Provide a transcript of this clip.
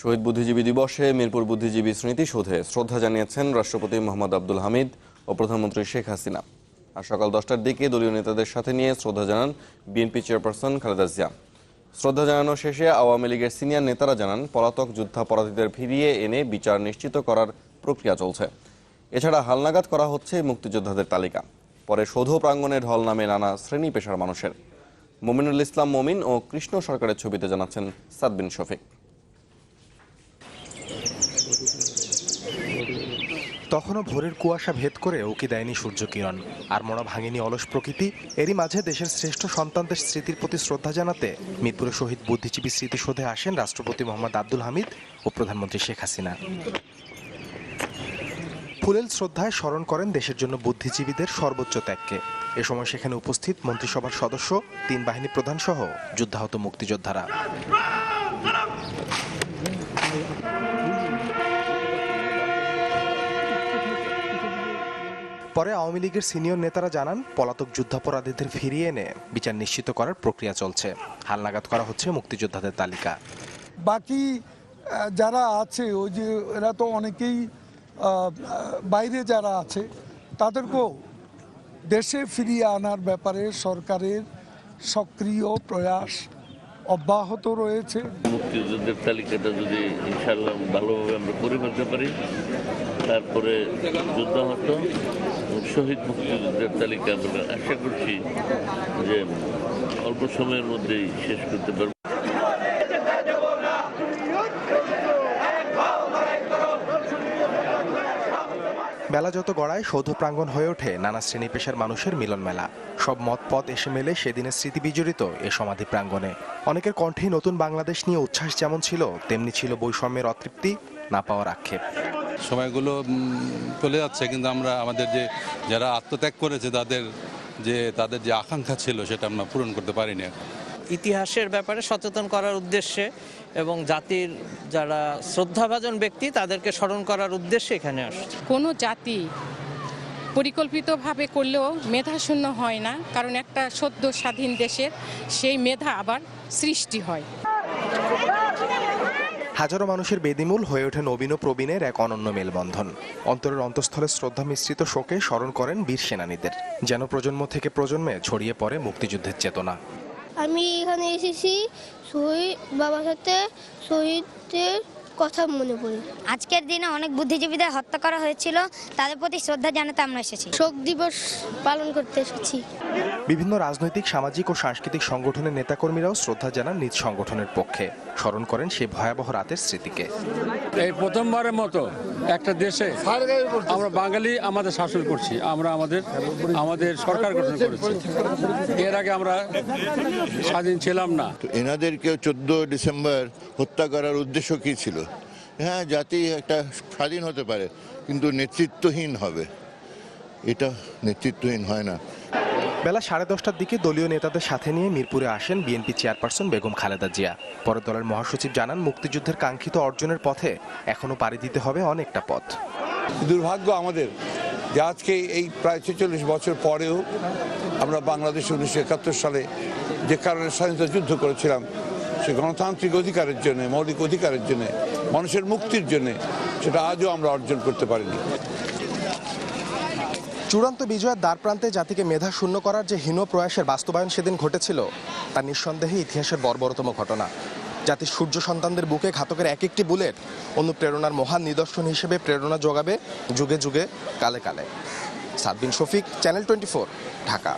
শহীদ বুদ্ধিজীবী দিবসে মিরপুর বুদ্ধিজীবী স্মৃতিসৌধে শ্রদ্ধা জানিয়েছেন রাষ্ট্রপতি মোহাম্মদ আব্দুল হামিদ ও প্রধানমন্ত্রী শেখ হাসিনা। আর সকাল 10টার দিকে দলীয় নেতাদের সাথে নিয়ে শ্রদ্ধা জানান বিএনপি চেয়ারপারসন খালেদা জিয়া। শ্রদ্ধা জানানো শেষে আওয়ামী লীগের সিনিয়র নেতারা জানান পলাতক যুদ্ধাপরাধীদের ফিরিয়ে এনে বিচার নিশ্চিত করার প্রক্রিয়া চলছে। এছাড়া হালনাগাদ করা হচ্ছে মুক্তিযোদ্ধাদের তালিকা। পরে সৌধ প্রাঙ্গণে ঢল নামে নানা শ্রেণী পেশার মানুষের। মমিনুল ইসলাম মমিন ও কৃষ্ণ সরকারের ছবিতে জানাচ্ছেন সাদবিন শফিক। তখনও ভোরের কুয়াশা ভেদ করে উকি দেয়নি সূর্যকিরণ, আর মরা ভাঙেনি অলস প্রকৃতি। এরই মাঝে দেশের শ্রেষ্ঠ সন্তানদের স্মৃতির প্রতি শ্রদ্ধা জানাতে মিরপুরে শহীদ বুদ্ধিজীবী স্মৃতিসৌধে আসেন রাষ্ট্রপতি মোহাম্মদ আব্দুল হামিদ ও প্রধানমন্ত্রী শেখ হাসিনা। ফুলেল শ্রদ্ধায় স্মরণ করেন দেশের জন্য বুদ্ধিজীবীদের সর্বোচ্চ ত্যাগকে। এ সময় সেখানে উপস্থিত মন্ত্রিসভার সদস্য, 3 বাহিনী প্রধান সহ যুদ্ধাহত মুক্তিযোদ্ধারা। পরে আওয়ামী লীগের সিনিয়র নেতারা জানান পলাতক যুদ্ধাপরাধীদের ফিরিয়ে এনে বিচার নিশ্চিত করার প্রক্রিয়া চলছে। হালনাগাদ করা হচ্ছে মুক্তিযোদ্ধাদের তালিকা। বাকি যারা আছে ওই যে এরা তো অনেকেই বাইরে যারা আছে তাদেরকেও দেশে ফিরিয়ে আনার ব্যাপারে সরকারের সক্রিয় প্রয়াস অব্যাহত রয়েছে। মুক্তিযোদ্ধাদের তালিকাটা যদি ইনশাআল্লাহ ভালোভাবে আমরা করে ফেলতে পারি, তারপরে যুদ্ধাহত শহীদ মুক্তিযোদ্ধাদের তালিকা আমরা আশা করছি যে অল্প সময়ের মধ্যেই শেষ করতে পারব। বেলা যত গড়ায় সৌধ প্রাঙ্গণ হয়ে ওঠে নানা শ্রেণী পেশার মানুষের মিলন মেলা। সব মত পথ এসে মেলে সেদিনের স্মৃতি বিজড়িত এ সমাধি প্রাঙ্গণে। অনেকের কণ্ঠেই নতুন বাংলাদেশ নিয়ে উচ্ছ্বাস যেমন ছিল, তেমনি ছিল বৈষম্যের অতৃপ্তি, না পাওয়ার আক্ষেপ। সময়গুলো চলে যাচ্ছে, কিন্তু আমরা আমাদের যারা আত্মত্যাগ করেছে তাদের যে আকাঙ্ক্ষা ছিল সেটা আমরা পূরণ করতে পারিনি। ইতিহাসের ব্যাপারে সচেতন করার উদ্দেশ্যে এবং জাতির যারা শ্রদ্ধাভাজন ব্যক্তি তাদেরকে স্মরণ করার উদ্দেশ্যে এখানে আসছে। কোনো জাতি পরিকল্পিতভাবে করলেও মেধাশূন্য হয় না, কারণ একটা সদ্য স্বাধীন দেশের সেই মেধা আবার সৃষ্টি হয়। হাজারো মানুষের বেদিমূল হয়ে ওঠে নবীন ও প্রবীণের এক অনন্য মেলবন্ধন। অন্তরের অন্তঃস্থলে শ্রদ্ধা মিশ্রিত শোকে স্মরণ করেন বীর সেনানীদের, যেন প্রজন্ম থেকে প্রজন্মে ছড়িয়ে পড়ে মুক্তিযুদ্ধের চেতনা। আমি এখানে এসেছি শহীদ বাবার সাথে শহীদদের কথা মনে পড়ে। আজকের দিনে অনেক বুদ্ধিজীবীদের হত্যা করা হয়েছিল, তাদের প্রতি শ্রদ্ধা জানাতে আমরা এসেছি। শোক দিবস পালন করতে এসেছি। বিভিন্ন রাজনৈতিক, সামাজিক ও সাংস্কৃতিক সংগঠনের নেতাকর্মীরাও শ্রদ্ধা জানান নিজ সংগঠনের পক্ষে, স্মরণ করেন সেই ভয়াবহ রাতের স্মৃতিকে। এই প্রথমবারের মতো একটা দেশে আমরা বাঙালি আমাদের শাসন করছি, আমরা আমাদের সরকার গঠন করেছি। এর আগে আমরা স্বাধীন ছিলাম না। এনাদেরকে 14 ডিসেম্বর হত্যা করার উদ্দেশ্য কি ছিল? হ্যাঁ, জাতি একটা স্বাধীন হতে পারে, কিন্তু নেতৃত্বহীন হবে, এটা নেতৃত্বহীন হয় না। বেলা 10:30টার দিকে দলীয় নেতাদের সাথে নিয়ে মিরপুরে আসেন বিএনপি চেয়ারপারসন বেগম খালেদা জিয়া। পরে দলের মহাসচিব জানান মুক্তিযুদ্ধের কাঙ্ক্ষিত অর্জনের পথে এখনো পাড়ি দিতে হবে অনেকটা পথ। দুর্ভাগ্য আমাদের যে আজকে এই প্রায় 46 বছর পরেও আমরা বাংলাদেশ 1971 সালে যে কারণে স্বাধীনতা যুদ্ধ করেছিলাম, সে গণতান্ত্রিক অধিকারের জন্য, মৌলিক অধিকারের জন্য, মানুষের মুক্তির জন্য, সেটা আজও আমরা অর্জন করতে পারিনি। চূড়ান্ত বিজয়ের দ্বারপ্রান্তে জাতিকে মেধা শূন্য করার যে হীন প্রয়াসের বাস্তবায়ন সেদিন ঘটেছিল, তা নিঃসন্দেহে ইতিহাসের বর্বরতম ঘটনা। জাতির সূর্য সন্তানদের বুকে ঘাতকের এক একটি বুলেট অনুপ্রেরণার মহান নিদর্শন হিসেবে প্রেরণা যোগাবে যুগে যুগে, কালে কালে। সাদবিন শফিক, চ্যানেল 24, ঢাকা।